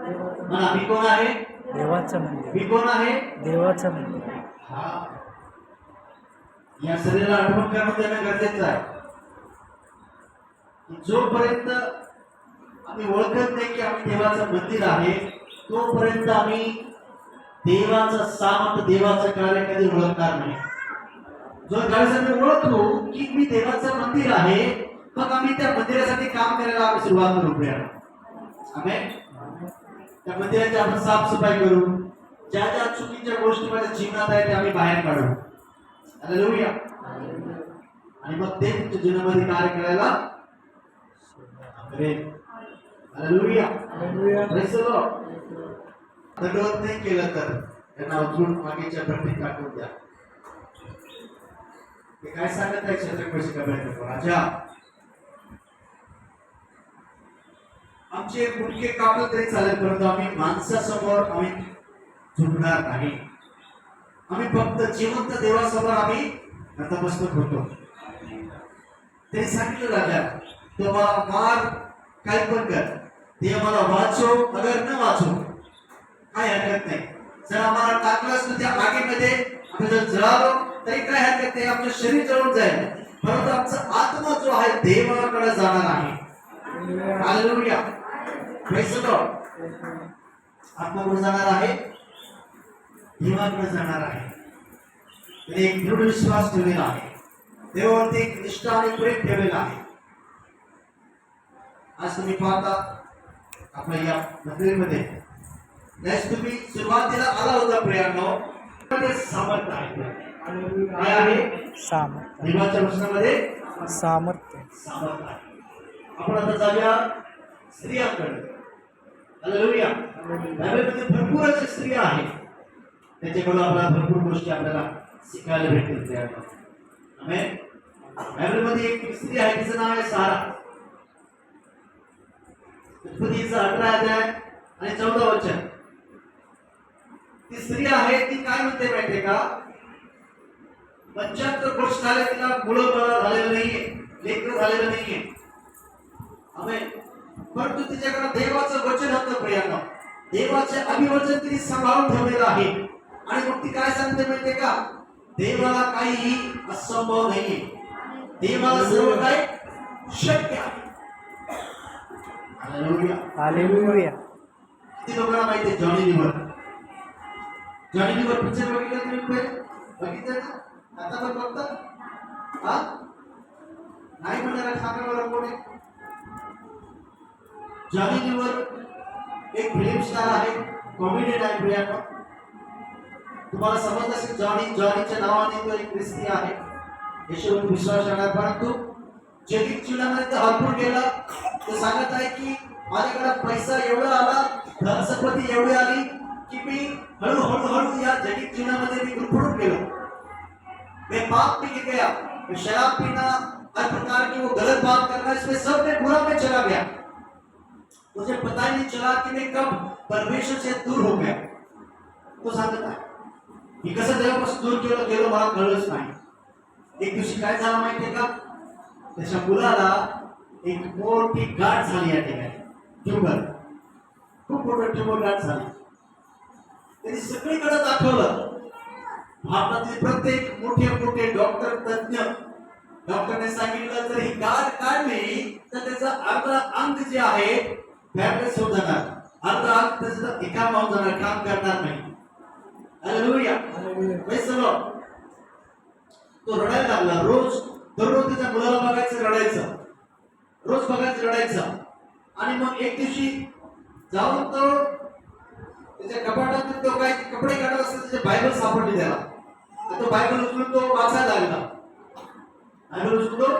म्हणा, मी कोण आहे? देवाचं मंदिर. मी कोण आहे? देवाचं मंदिर. हा, या शरीराला आठवण करणं देणं गरजेचं आहे. जोपर्यंत आम्ही ओळखत नाही की आम्ही देवाचं मंदिर आहे, तोपर्यंत आम्ही देवाचं सामर्थ, देवाचं कार्य कधी ओळखणार नाही. जो ज्यावेळेस आम्ही ओळखलो की मी देवाचं मंदिर आहे, मग आम्ही त्या मंदिरासाठी काम करायला आम्ही सुरुवात करू. आमेन. त्या मंदिराची आपण साफसफाई करू. ज्या ज्या चुकीच्या गोष्टी माझ्या जीवनात आहेत त्या आम्ही बाहेर काढू. हालेलुया. आणि मग ते तुमच्या जीवनामध्ये कार्य करायला करेल. हालेलुया. Praise the Lord. दंडवत नाही केलं तर त्यांना उचलून मागेच्या भट्टीत टाकून द्या. ते काय सांगत आहे छत्रपती शिवाजी राजा, आमचे मुंडके कापले तरी चालेल, परंतु आम्ही माणसासमोर आम्ही झुकणार नाही. आम्ही फक्त जिवंत देवासमोर आम्ही नतमस्तक होतो. ते सांगितलं राजा, तो मला मार, काय पण कर, ते मला वाचव, अगर न वाचव काय हरकत नाही. जर आम्हाला टाकलं असतं त्या आगीमध्ये, आम्ही जर जळालो तरी काय हरकत नाही, आमचं शरीर जळून जाईल, परंतु आमचा आत्मा जो आहे देवाकडे जाणार आहे. हालेलुया. Praise the Lord. आत्मा कुठे जाणार आहे? देवाकडे जाणार आहे. त्याने एक दृढ विश्वास ठेवलेला आहे, देवावरती एक निष्ठा आणि प्रेम ठेवलेला आहे. आज तुम्ही पाहता आपल्या या मंदिरामध्ये ज्यावेळेस तुम्ही सुरुवातीला आला होता प्रियांनो, सामर्थ्य आहे. काय आहे? सामर्थ्य. देवाच्या वचनामध्ये सामर्थ्य. सामर्थ्य आहे. आपण आता जाऊया स्त्रियांकडे. हालेलुया. बायबलमध्ये भरपूर अशा स्त्रिया आहेत, त्याच्याकडून आपल्याला भरपूर गोष्टी आपल्याला शिकायला भेटतील. आमेन. बायबलमध्ये एक स्त्री आहे, तिचं नाव आहे सारा. उत्पत्तीचा 18 अध्याय आणि 14 वचन. ती स्त्री आहे, ती काय म्हणते माहितीये का? 75 वर्ष झाले तिला मुलं बाळ झालेलं नाहीये, लेकरं झालेलं नाहीये. आमेन. परंतु तिच्याकडे देवाचं वचन होतं प्रियांनो, देवाचे अभिवचन तिने सांभाळून ठेवलेलं आहे. आणि मग ती काय सांगते माहितीये का? देवाला काही असंभव नाहीये, देवाला सर्व काही शक्य आहे. हालेलुया. हालेलुया. किती लोकांना माहिती आहे जॉनी लिव्हर? जॉनी लिव्हर पिक्चर बघितलं तुम्ही? बघितलं ना? आता पण बघता? हा, नाही म्हणणारा खाण्यावर कोण आहे? जॉनी लिव्हर एक फिल्म स्टार आहे, कॉमेडियन आहे प्रियांनो. तुम्हाला समजलं असेल, जॉनीच्या नावाने तो एक ख्रिस्ती आहे, येशूवर विश्वास ठेवणार. परंतु जैविक जीवनामध्ये तो हरपूर गेला. तो सांगत आहे की माझ्याकडे पैसा एवढा आला, धनसंपत्ती एवढी आली कि मी हळूहळू या जैविक जीवनामध्ये मी गुरफटून गेलो. मैं पाप में गिर गया, मैं शराब पीना, हर प्रकार की वो गलत बात करना, इसमें सब में बुरा में चला गया. मुझे पता ही नहीं चला कि मैं कब परमेश्वर से दूर हो गया. तो सांगत आहे मी कसं देवापासून दूर गेलो मला कळलंच नाही. एक दिवशी काय झालं माहितीये का? त्याच्या मुलाला एक मोठी गाठ झाली या ठिकाणी, ट्यूमर, खूप मोठं ट्यूमर गाठ झाली. त्यांनी सगळीकडे दाखवलं. भारतातील प्रत्येक मोठे डॉक्टर, तज्ञ डॉक्टरने सांगितलं जर ही गाठ काढली तर त्याचं अर्ध अंग जे आहे पॅरलाइज होऊन जाणार, अर्ध अंग त्याचं एकाम होऊन जाणार, काम करणार नाही. हालेलुया. Praise the Lord. तो रडायला लागला. दररोज त्याच्या मुलाला बघायचं, रडायचं, रोज बघायचं, रडायचं. आणि मग एक दिवशी जाऊन तो त्याच्या कपाटातून तो काही कपडे काढत असताना त्याची बायबल सापडली त्याला. तो बायबल उचलून तो वाचायला लागला. बायबल उचलून तो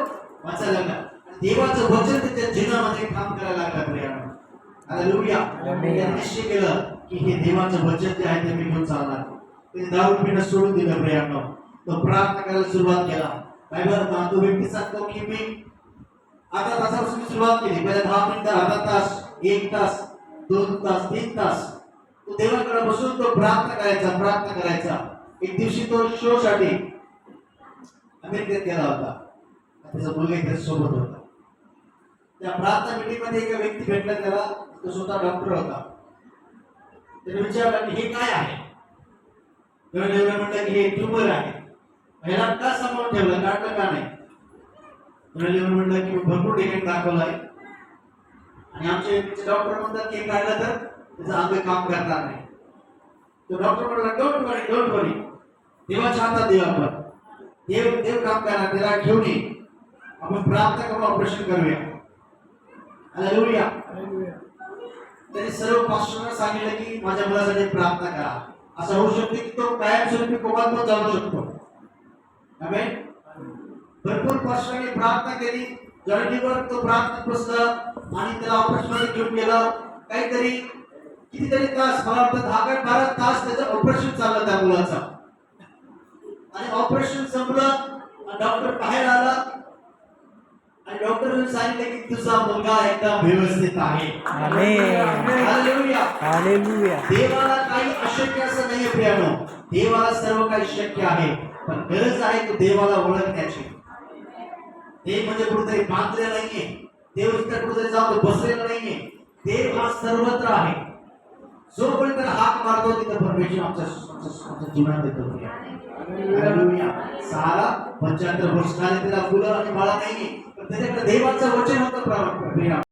वाचायला लागला. देवाचं वचन त्याच्या जीवनामध्ये काम करायला लागला प्रियांनो. हालेलुया. त्याने निश्चय केलं की हे देवाचं वचन जे आहे ते मी घेऊन चालणार. त्याने दारू पिणं सोडून दिलं प्रियांनो. तो प्रार्थना करायला सुरुवात केला. बायबल तो व्यक्ती सांगतो की मी अर्धा तासापासून सुरुवात केली. पहिले 10 मिनिटं, अर्धा तास, 1 तास, 2 तास, 3 तास तो देवाकडे बसून तो प्रार्थना करायचा. एक दिवशी तो शो साठी अमेरिकेत गेला होता. त्याचा मुलगा त्याच्या सोबत होता. त्या प्रार्थना मीटिंग मध्ये एका व्यक्ती भेटला त्याला. तो स्वतः डॉक्टर होता. त्याने विचारलं की हे काय आहे? तेव्हा देवाने म्हटलं की हे ट्यूमर आहे. ह्याला का सांभाळून ठेवलं, काढलं का नाही? तेव्हा देवाने म्हटलं की भरपूर ठिकाणी दाखवलंय आणि आमचे डॉक्टर म्हणतात की हे काढलं तर त्याचं अंग काम करणार नाही. तो डॉक्टर म्हणला डोंट वरी देवाच्या हातात देव आपण. देव काम करणार, त्याला घेऊन ये, आपण प्रार्थना करून ऑपरेशन करूया. हालेलुया. त्यांनी सर्व पास्टरना सांगितलं की माझ्या मुलासाठी प्रार्थना करा. असं होऊ शकते की तो कायमस्वरूपी कोमात पण जाऊ शकतो. आमेन. भरपूर पास्टरांनी प्रार्थना केली, जमिनीवर तो प्रार्थना बसला आणि त्याला ऑपरेशन मध्ये घेऊन गेला. काहीतरी कितीतरी तास, मला वाटतं 10-12 तास त्याचं ऑपरेशन चाललं त्या मुलाचं. आणि ऑपरेशन संपलं, डॉक्टर बाहेर आला आणि डॉक्टरने सांगितलं की तुझा मुलगा एकदम व्यवस्थित आहे. आमेन. हालेलुया. हालेलुया. देवाला काही अशक्य असं नाहीये प्रियानो. देवाला सर्व काही शक्य आहे, पण गरज आहे तो देवाला ओळखण्याची. देव म्हणजे कुठेतरी बांधलेला नाहीये, देव इथे कुठेतरी जाऊन बसलेला नाहीये. देव हा सर्वत्र आहे. जोपर्यंत हाक मारतो तिथं परमेश्वर आमच्या जीवनात येतो. हालेलुया. सारा 75 वर्ष झाले, त्याला मुलं आणि बाळा नाहीये, पण त्याच्याकडे देवाचं वचन होतं.